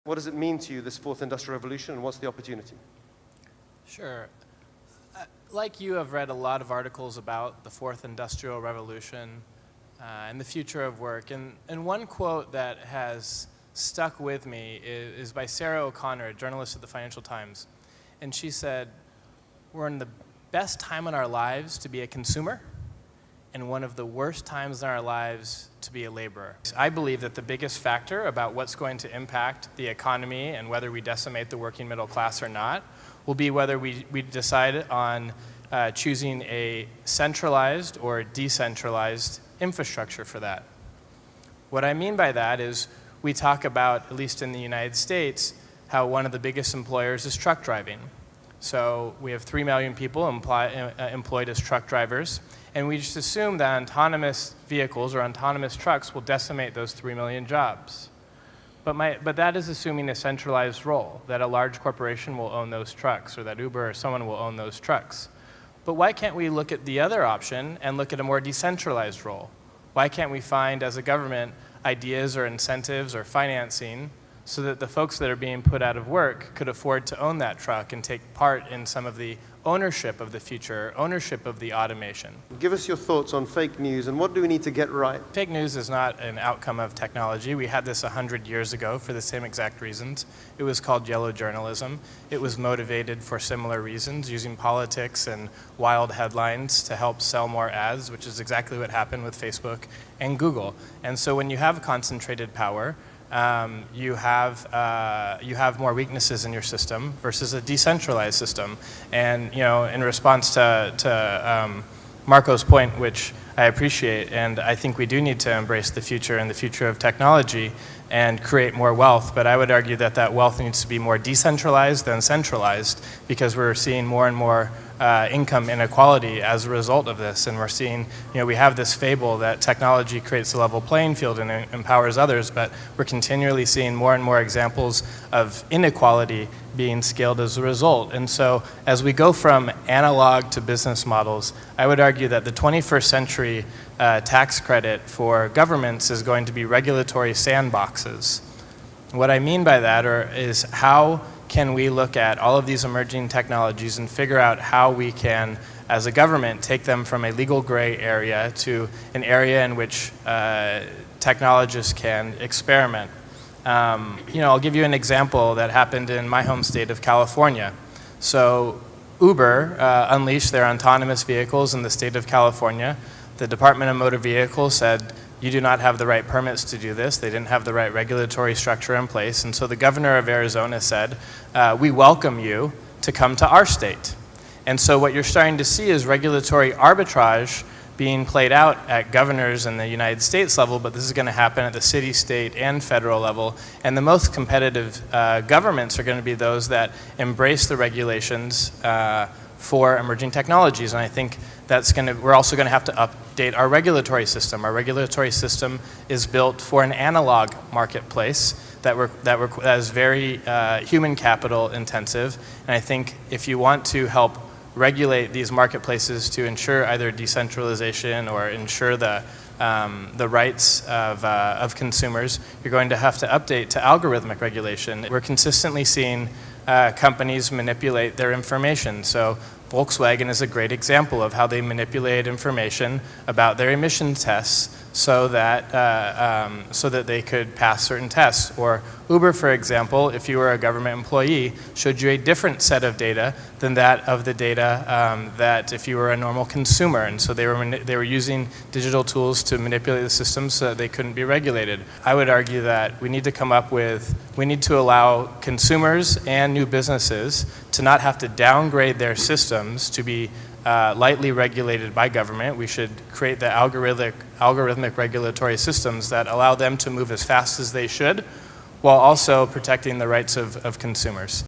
What does it mean to you, this fourth industrial revolution, and what's the opportunity? Sure. Like you, I've read a lot of articles about the fourth industrial revolution and the future of work. And one quote that has stuck with me is by Sarah O'Connor, a journalist at the Financial Times. And she said, "We're in the best time in our lives to be a consumer, and one of the worst times in our lives to be a laborer." I believe that the biggest factor about what's going to impact the economy and whether we decimate the working middle class or not will be whether we decide on choosing a centralized or decentralized infrastructure for that. What I mean by that is we talk about, at least in the United States, how one of the biggest employers is truck driving. So we have 3 million people employed as truck drivers, and we just assume that autonomous vehicles or autonomous trucks will decimate those 3 million jobs. But that is assuming a centralized role, that a large corporation will own those trucks, or that Uber or someone will own those trucks. But why can't we look at the other option and look at a more decentralized role? Why can't we find, as a government, ideas or incentives or financing so that the folks that are being put out of work could afford to own that truck and take part in some of the ownership of the future, ownership of the automation? Give us your thoughts on fake news and what do we need to get right? Fake news is not an outcome of technology. We had this 100 years ago for the same exact reasons. It was called yellow journalism. It was motivated for similar reasons, using politics and wild headlines to help sell more ads, which is exactly what happened with Facebook and Google. And so when you have concentrated power, you have more weaknesses in your system versus a decentralized system. And in response to Marco's point, which I appreciate, and I think we do need to embrace the future and the future of technology and create more wealth, but I would argue that that wealth needs to be more decentralized than centralized, because we're seeing more and more income inequality as a result of this. And we're seeing, we have this fable that technology creates a level playing field and empowers others, but we're continually seeing more and more examples of inequality being scaled as a result. And so as we go from analog to business models, I would argue that the 21st century tax credit for governments is going to be regulatory sandboxes. What I mean by that is how can we look at all of these emerging technologies and figure out how we can, as a government, take them from a legal gray area to an area in which technologists can experiment. I'll give you an example that happened in my home state of California. So Uber unleashed their autonomous vehicles in the state of California. The Department of Motor Vehicles said, you do not have the right permits to do this. They didn't have the right regulatory structure in place. And so the governor of Arizona said, we welcome you to come to our state. And so what you're starting to see is regulatory arbitrage being played out at governors in the United States level, but this is going to happen at the city, state, and federal level. And the most competitive governments are going to be those that embrace the regulations for emerging technologies. And I think we're also going to have to update our regulatory system. Our regulatory system is built for an analog marketplace that is very human capital intensive. And I think if you want to help regulate these marketplaces to ensure either decentralization or ensure the rights of consumers, you're going to have to update to algorithmic regulation. We're consistently seeing companies manipulate their information. So Volkswagen is a great example of how they manipulate information about their emission tests so that they could pass certain tests. Or Uber, for example, if you were a government employee, showed you a different set of data than that of the data that if you were a normal consumer. And so they were using digital tools to manipulate the system so that they couldn't be regulated. I would argue that we need to allow consumers and new businesses to not have to downgrade their systems to be lightly regulated by government. We should create the algorithmic regulatory systems that allow them to move as fast as they should, while also protecting the rights of consumers.